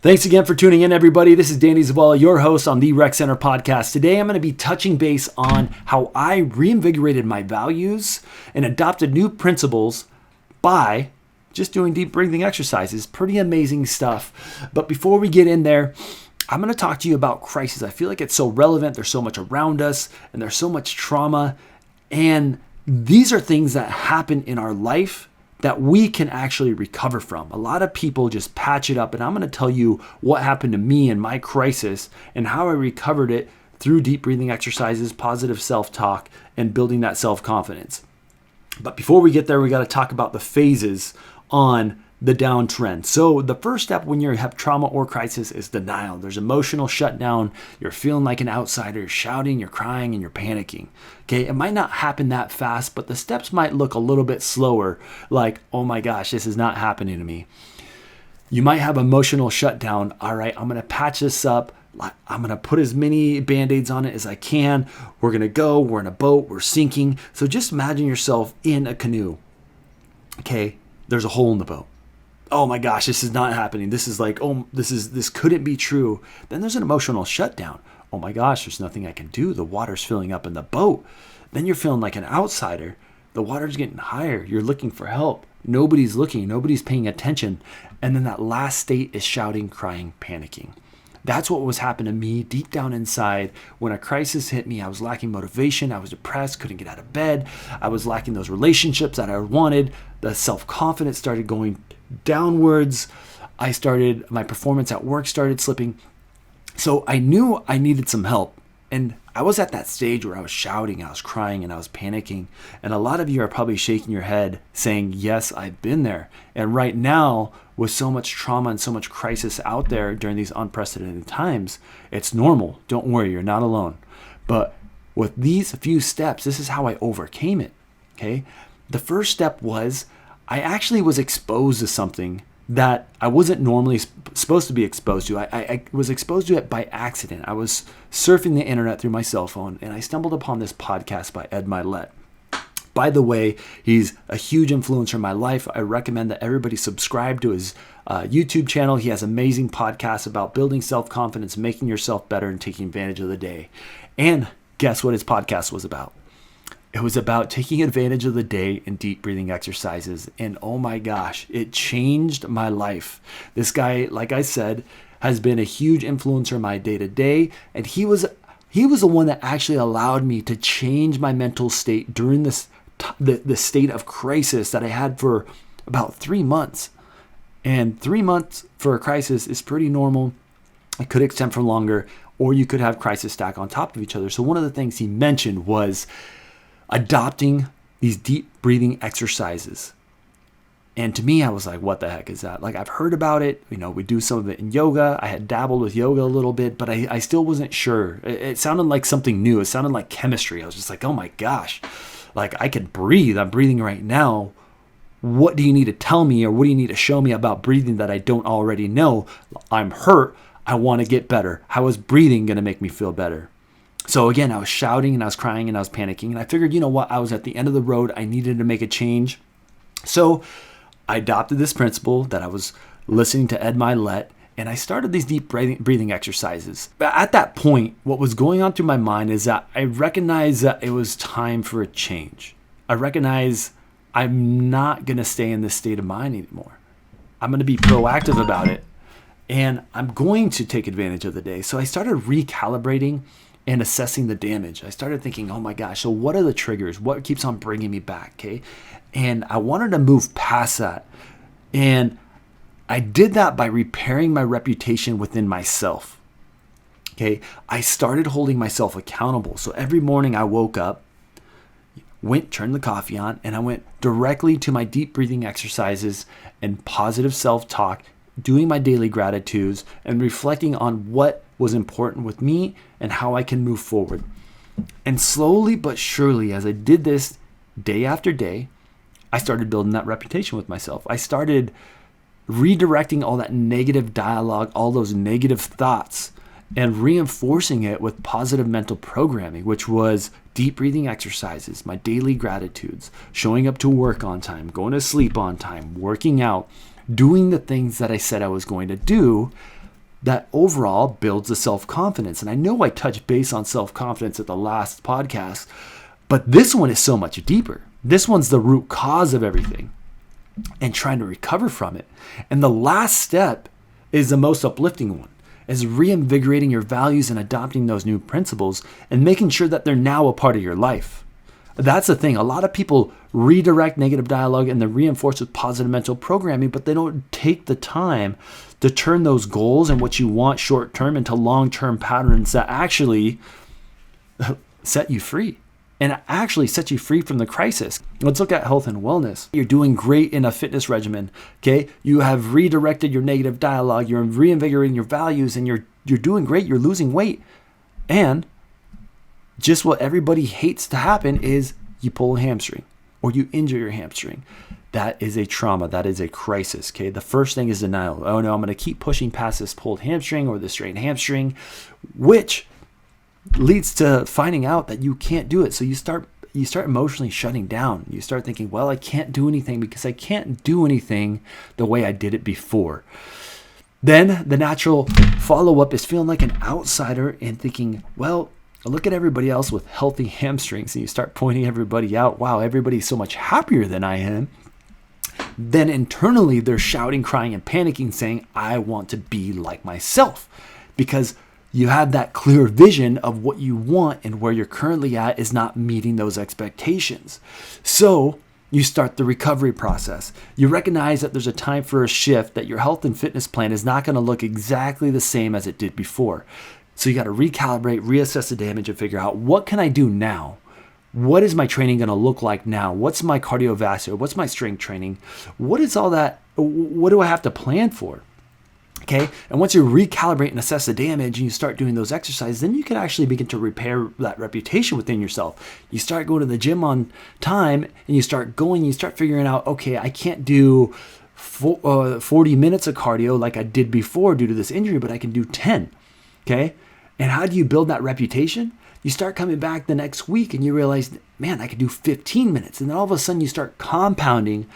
Thanks again for tuning in, everybody. This is Danny Zavala, your host on the Rec Center podcast. Today, I'm going to be touching base on how I reinvigorated my values and adopted new principles by just doing deep breathing exercises. Pretty amazing stuff. But before we get in there, I'm going to talk to you about crisis. I feel like it's so relevant. There's so much around us, and there's so much trauma. And these are things that happen in our life that we can actually recover from. A lot of people just patch it up, and I'm going to tell you what happened to me in my crisis and how I recovered it through deep breathing exercises, positive self-talk, and building that self-confidence. But before we get there, we got to talk about the phases on the downtrend. So the first step when you have trauma or crisis is denial. There's emotional shutdown. You're feeling like an outsider. You're shouting, you're crying, and you're panicking. Okay, it might not happen that fast, but the steps might look a little bit slower. Like, oh my gosh, this is not happening to me. You might have emotional shutdown. All right, I'm going to patch this up. I'm going to put as many Band-Aids on it as I can. We're going to go. We're in a boat. We're sinking. So just imagine yourself in a canoe. Okay, there's a hole in the boat. Oh my gosh, this is not happening. This is like, this couldn't be true. Then there's an emotional shutdown. Oh my gosh, there's nothing I can do. The water's filling up in the boat. Then you're feeling like an outsider. The water's getting higher. You're looking for help. Nobody's looking. Nobody's paying attention. And then that last state is shouting, crying, panicking. That's what was happening to me deep down inside. When a crisis hit me, I was lacking motivation. I was depressed, couldn't get out of bed. I was lacking those relationships that I wanted. The self-confidence started going downwards. My performance at work started slipping. So I knew I needed some help. And I was at that stage where I was shouting, I was crying, and I was panicking. And a lot of you are probably shaking your head saying, yes, I've been there. And right now, with so much trauma and so much crisis out there during these unprecedented times, it's normal. Don't worry, you're not alone. But with these few steps, this is how I overcame it. Okay? The first step was I actually was exposed to something that I wasn't normally supposed to be exposed to. I was exposed to it by accident. I was surfing the internet through my cell phone, and I stumbled upon this podcast by Ed Milet. By the way, he's a huge influencer in my life. I recommend that everybody subscribe to his YouTube channel. He has amazing podcasts about building self-confidence, making yourself better, and taking advantage of the day. And guess what his podcast was about? It was about taking advantage of the day and deep breathing exercises. And oh my gosh, it changed my life. This guy, like I said, has been a huge influencer in my day-to-day. And he was the one that actually allowed me to change my mental state during the state of crisis that I had for about 3 months. And 3 months for a crisis is pretty normal. It could extend for longer, or you could have crisis stack on top of each other. So one of the things he mentioned was adopting these deep breathing exercises. And to me, I was like, what the heck is that? Like, I've heard about it. We do some of it in yoga. I had dabbled with yoga a little bit, but I still wasn't sure. It sounded like something new. It sounded like chemistry. I was just like, oh my gosh, like I can breathe. I'm breathing right now. What do you need to tell me, or what do you need to show me about breathing that I don't already know? I'm hurt. I want to get better. How is breathing going to make me feel better? So again, I was shouting and I was crying and I was panicking, and I figured, you know what? I was at the end of the road. I needed to make a change. So I adopted this principle that I was listening to Ed Milet, and I started these deep breathing exercises. But at that point, what was going on through my mind is that I recognized that it was time for a change. I recognize I'm not going to stay in this state of mind anymore. I'm going to be proactive about it, and I'm going to take advantage of the day. So I started recalibrating and assessing the damage. I started thinking, oh my gosh, so what are the triggers? What keeps on bringing me back, okay? And I wanted to move past that. And I did that by repairing my reputation within myself, okay? I started holding myself accountable. So every morning I woke up, turned the coffee on, and I went directly to my deep breathing exercises and positive self-talk, doing my daily gratitudes and reflecting on what was important with me and how I can move forward. And slowly but surely, as I did this day after day, I started building that reputation with myself. I started redirecting all that negative dialogue, all those negative thoughts, and reinforcing it with positive mental programming, which was deep breathing exercises, my daily gratitudes, showing up to work on time, going to sleep on time, working out, doing the things that I said I was going to do that overall builds the self-confidence. And I know I touched base on self-confidence at the last podcast, but this one is so much deeper. This one's the root cause of everything and trying to recover from it. And the last step is the most uplifting one, is reinvigorating your values and adopting those new principles and making sure that they're now a part of your life. That's the thing. A lot of people redirect negative dialogue and then reinforce with positive mental programming, but they don't take the time to turn those goals and what you want short term into long-term patterns that actually set you free and actually set you free from the crisis. Let's look at health and wellness. You're doing great in a fitness regimen, okay? You have redirected your negative dialogue, you're reinvigorating your values, and you're doing great, you're losing weight. And just what everybody hates to happen is you pull a hamstring or you injure your hamstring. That is a trauma. That is a crisis, okay? The first thing is denial. Oh no, I'm going to keep pushing past this pulled hamstring or the strained hamstring, which leads to finding out that you can't do it. So you start emotionally shutting down. You start thinking, well, I can't do anything because I can't do anything the way I did it before. Then the natural follow-up is feeling like an outsider and thinking, well, look at everybody else with healthy hamstrings, and you start pointing everybody out. Wow, everybody's so much happier than I am. Then internally, they're shouting, crying, and panicking, saying, I want to be like myself. Because you have that clear vision of what you want, and where you're currently at is not meeting those expectations. So you start the recovery process. You recognize that there's a time for a shift, that your health and fitness plan is not going to look exactly the same as it did before. So you got to recalibrate, reassess the damage, and figure out, what can I do now? What is my training going to look like now? What's my cardiovascular? What's my strength training? What is all that? What do I have to plan for? Okay. And once you recalibrate and assess the damage and you start doing those exercises, then you can actually begin to repair that reputation within yourself. You start going to the gym on time and you start figuring out, okay, I can't do 40 minutes of cardio like I did before due to this injury, but I can do 10. Okay. And how do you build that reputation? You start coming back the next week and you realize, man, I could do 15 minutes. And then all of a sudden you start compounding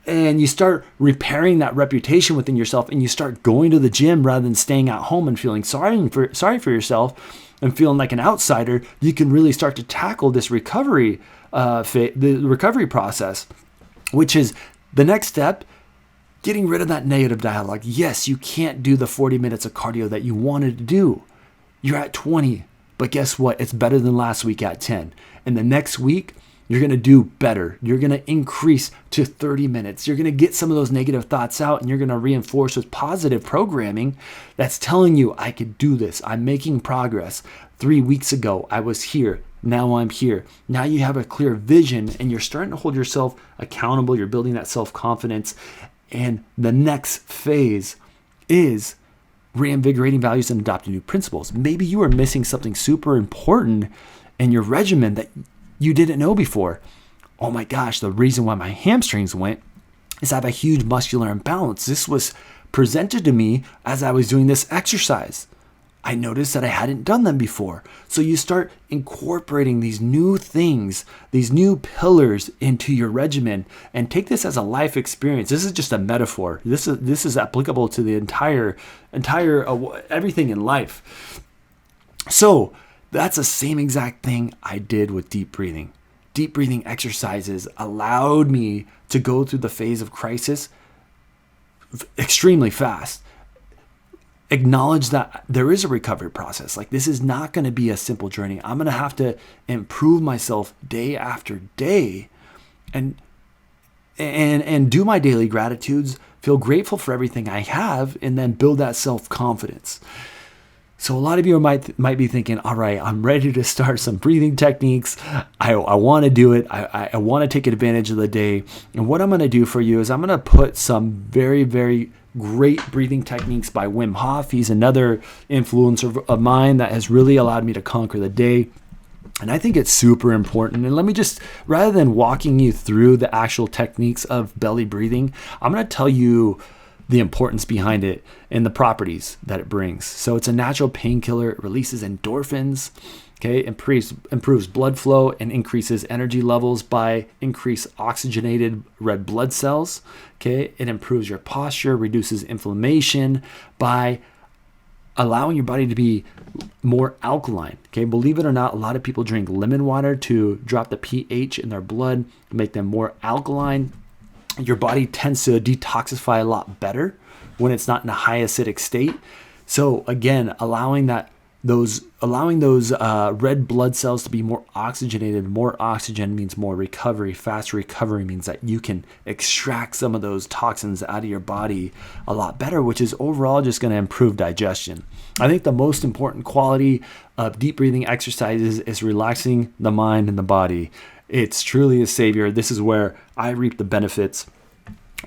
and you start repairing that reputation within yourself, and you start going to the gym rather than staying at home and feeling sorry for yourself and feeling like an outsider. You can really start to tackle this recovery, the recovery process, which is the next step. Getting rid of that negative dialogue. Yes, you can't do the 40 minutes of cardio that you wanted to do. You're at 20, but guess what? It's better than last week at 10. And the next week, you're going to do better. You're going to increase to 30 minutes. You're going to get some of those negative thoughts out, and you're going to reinforce with positive programming that's telling you, I could do this. I'm making progress. 3 weeks ago, I was here. Now I'm here. Now you have a clear vision, and you're starting to hold yourself accountable. You're building that self-confidence. And the next phase is reinvigorating values and adopting new principles. Maybe you are missing something super important in your regimen that you didn't know before. Oh my gosh, the reason why my hamstrings went is I have a huge muscular imbalance. This was presented to me as I was doing this exercise. I noticed that I hadn't done them before. So you start incorporating these new things, these new pillars into your regimen, and take this as a life experience. This is just a metaphor. This is applicable to the entire everything in life. So that's the same exact thing I did with deep breathing. Deep breathing exercises allowed me to go through the phase of crisis extremely fast. Acknowledge that there is a recovery process. Like, this is not going to be a simple journey. I'm going to have to improve myself day after day and do my daily gratitudes, feel grateful for everything I have, and then build that self-confidence. So a lot of you might be thinking, all right, I'm ready to start some breathing techniques. I want to do it. I want to take advantage of the day. And what I'm going to do for you is I'm going to put some very, very great breathing techniques by Wim Hof. He's another influencer of mine that has really allowed me to conquer the day. And I think it's super important. And let me just, rather than walking you through the actual techniques of belly breathing, I'm going to tell you the importance behind it and the properties that it brings. So it's a natural painkiller. It releases endorphins, okay, improves blood flow and increases energy levels by increased oxygenated red blood cells, okay. It improves your posture, reduces inflammation by allowing your body to be more alkaline. Okay, believe it or not, a lot of people drink lemon water to drop the pH in their blood, make them more alkaline. Your body tends to detoxify a lot better when it's not in a high acidic state. So again, allowing those red blood cells to be more oxygenated. More oxygen means more recovery. Fast recovery means that you can extract some of those toxins out of your body a lot better, which is overall just going to improve digestion. I think the most important quality of deep breathing exercises is relaxing the mind and the body. It's truly a savior. This is where I reap the benefits.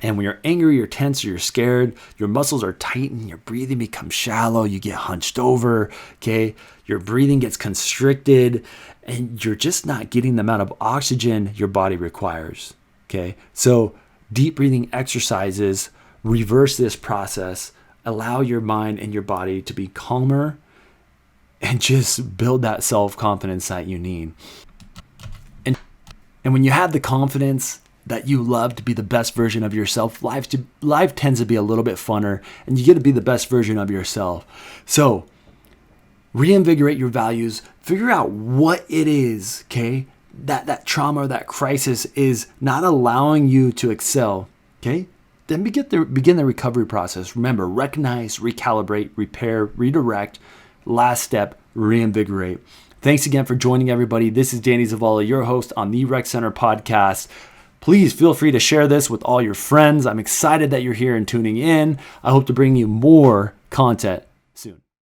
And when you're angry, you're tense, or you're scared, your muscles are tightened, your breathing becomes shallow, you get hunched over, okay? Your breathing gets constricted, and you're just not getting the amount of oxygen your body requires, okay? So deep breathing exercises reverse this process, allow your mind and your body to be calmer, and just build that self-confidence that you need. And when you have the confidence that you love to be the best version of yourself, life tends to be a little bit funner, and you get to be the best version of yourself. So reinvigorate your values, figure out what it is, okay, that trauma or that crisis is not allowing you to excel, okay? Then begin the recovery process. Remember, recognize, recalibrate, repair, redirect. Last step, reinvigorate. Thanks again for joining, everybody. This is Danny Zavala, your host on the Rec Center podcast. Please feel free to share this with all your friends. I'm excited that you're here and tuning in. I hope to bring you more content soon.